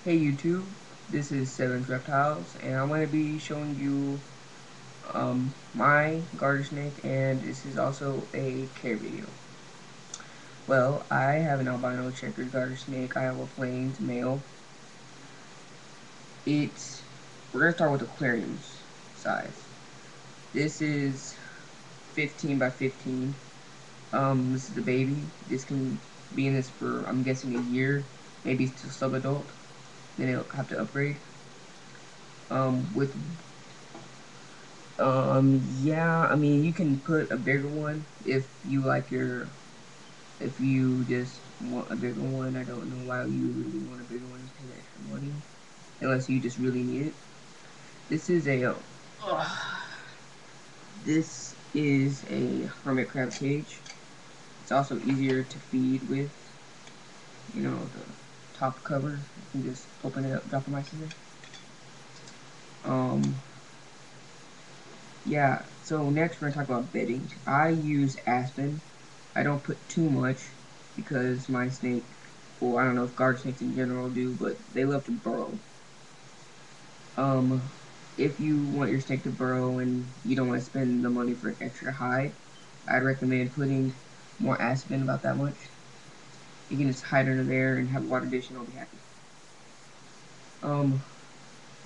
Hey YouTube, this is SevensReptiles, and I'm going to be showing you my garter snake, and this is also a care video. Well, I have an albino checkered garter snake, Iowa Plains male. We're going to start with aquariums size. This is 15 by 15. This is the baby. This can be in this for, I'm guessing, a year, maybe to sub-adult. Then it'll have to upgrade. With yeah, I mean, you can put a bigger one if you if you just want a bigger one. I don't know why you really want a bigger one to pay extra money, unless you just really need it. This is this is a hermit crab cage. It's also easier to feed with, the top cover. You can just open it up, drop the mice in there. Yeah, so next we're gonna talk about bedding. I use aspen. I don't put too much because my snake, well, I don't know if garter snakes in general do, but they love to burrow. Um, if you want your snake to burrow and you don't want to spend the money for an extra hide, I'd recommend putting more aspen, about that much. You can just hide under there and have a water dish and I'll be happy. Um,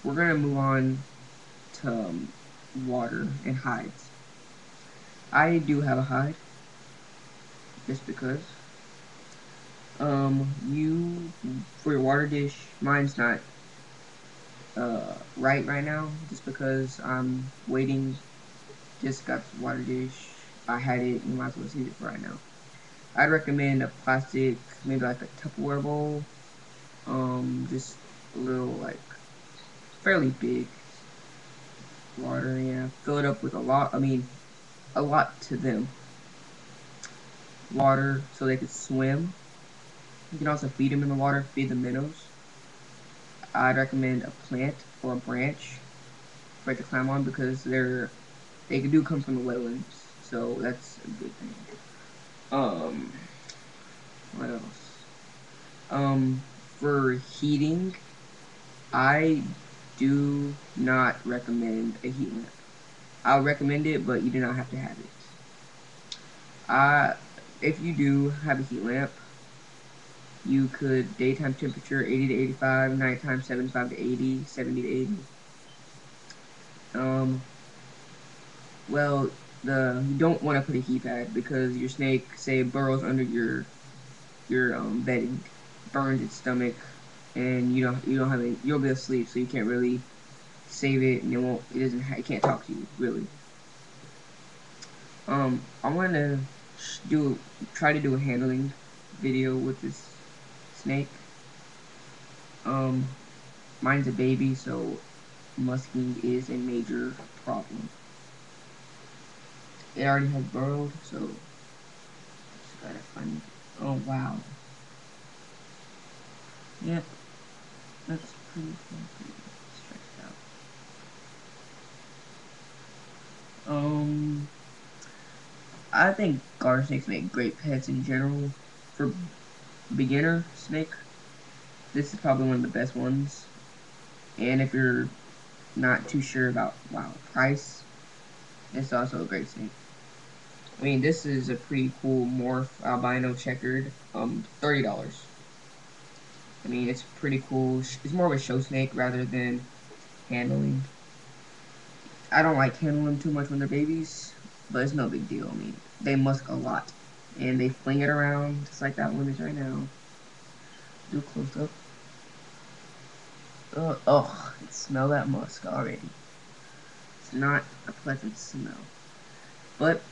we're gonna move on to water and hides. I do have a hide, just because. You, for your water dish, mine's not right now, just because I'm waiting. Just got the water dish. I had it. You might as well use it for right now. I'd recommend a plastic, maybe like a Tupperware bowl. Just a little, like, fairly big water. Yeah, fill it up with a lot. I mean, a lot to them. Water so they could swim. You can also feed them in the water. Feed the minnows. I'd recommend a plant or a branch for it to climb on, because they do come from the wetlands, so that's a good thing. Um, what else? For heating, I do not recommend a heat lamp. I'll recommend it, but you do not have to have it. If you do have a heat lamp, you could daytime temperature 80 to 85, nighttime 75 to 80, 70 to 80. Well, you don't want to put a heat pad, because your snake, say, burrows under your bedding, burns its stomach, and you don't have any, you'll be asleep, so you can't really save it, and it can't talk to you really. I want to try to do a handling video with this snake. Mine's a baby, so musking is a major problem. It already has burrowed, so just gotta find. Oh wow. Yep, that's pretty stretched out. I think garter snakes make great pets in general. For beginner snake, this is probably one of the best ones. And if you're not too sure about, price, it's also a great snake. I mean, this is a pretty cool morph albino checkered, $30. I mean, it's pretty cool. It's more of a show snake rather than handling. I don't like handling them too much when they're babies, but it's no big deal. I mean, they musk a lot, and they fling it around just like that one is right now. Do a close up. Oh, smell that musk already. It's not a pleasant smell. But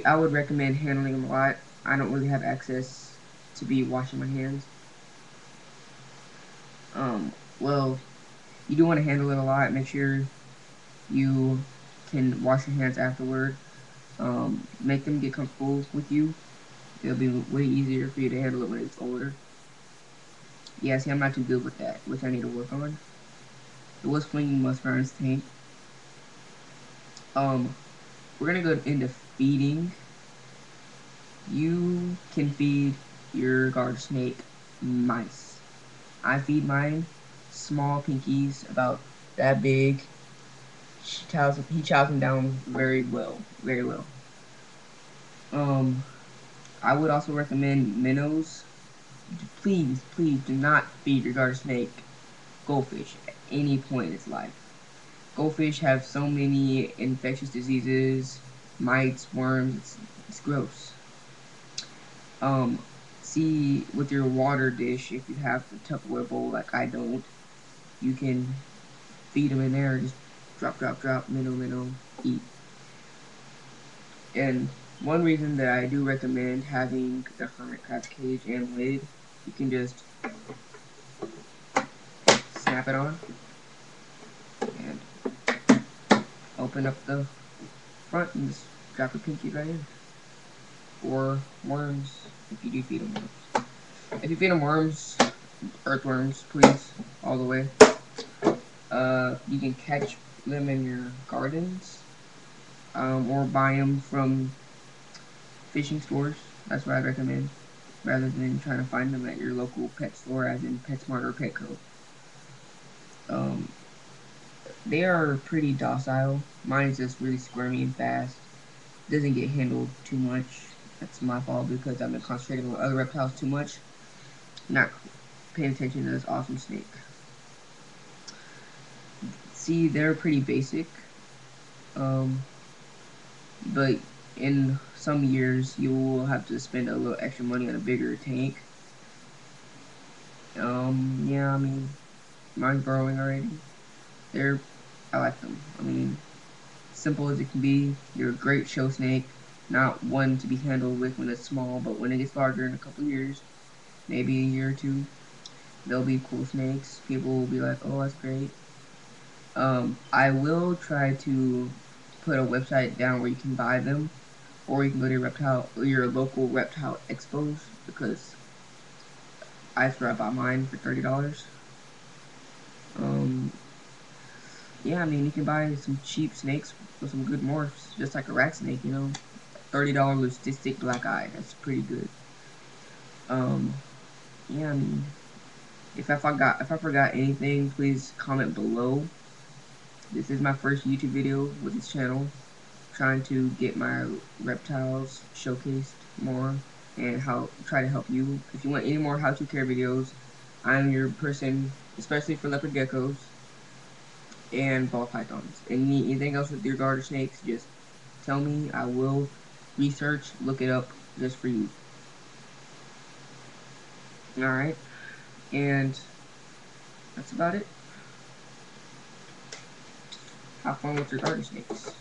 I would recommend handling them a lot. I don't really have access to be washing my hands. Well, you do want to handle it a lot. Make sure you can wash your hands afterward. Make them get comfortable with you. It'll be way easier for you to handle it when it's older. Yeah, see, I'm not too good with that, which I need to work on. It was flinging musk around his tank. We're gonna go into feeding. You can feed your garter snake mice. I feed mine small pinkies, about that big. He chows them down very well, very well. I would also recommend minnows. Please, please do not feed your garter snake goldfish at any point in its life. Goldfish have so many infectious diseases, mites, worms. It's gross. See, with your water dish, if you have the Tupperware bowl like I don't, you can feed them in there. Just drop, drop, drop, minnow, minnow, eat. And one reason that I do recommend having the hermit crab cage and lid, you can just snap it on and open up the front and just drop a pinky right in. Or worms, if you do feed them worms. If you feed them worms, earthworms, please, all the way. You can catch them in your gardens, or buy them from fishing stores. That's what I recommend, rather than trying to find them at your local pet store, as in PetSmart or Petco. They are pretty docile. Mine is just really squirmy and fast. Doesn't get handled too much. That's my fault because I've been concentrating on other reptiles too much, not paying attention to this awesome snake. See, they're pretty basic, but in some years you will have to spend a little extra money on a bigger tank. Yeah, I mean, mine's growing already. I like them. I mean, simple as it can be. They're a great show snake. Not one to be handled with when it's small, but when it gets larger in a couple years, maybe a year or two, they'll be cool snakes. People will be like, oh, that's great. I will try to put a website down where you can buy them, or you can go to your local reptile expos, because I swear I bought mine for $30. Yeah, I mean, you can buy some cheap snakes with some good morphs, just like a rat snake, you know. $30 leucistic black eye, that's pretty good. Yeah, I mean, if I forgot anything, please comment below. This is my first YouTube video with this channel, trying to get my reptiles showcased more and try to help you. If you want any more how-to care videos, I'm your person, especially for leopard geckos and ball pythons. Anything else with your garter snakes, just tell me. I will research, look it up just for you. Alright, and that's about it. Have fun with your garter snakes.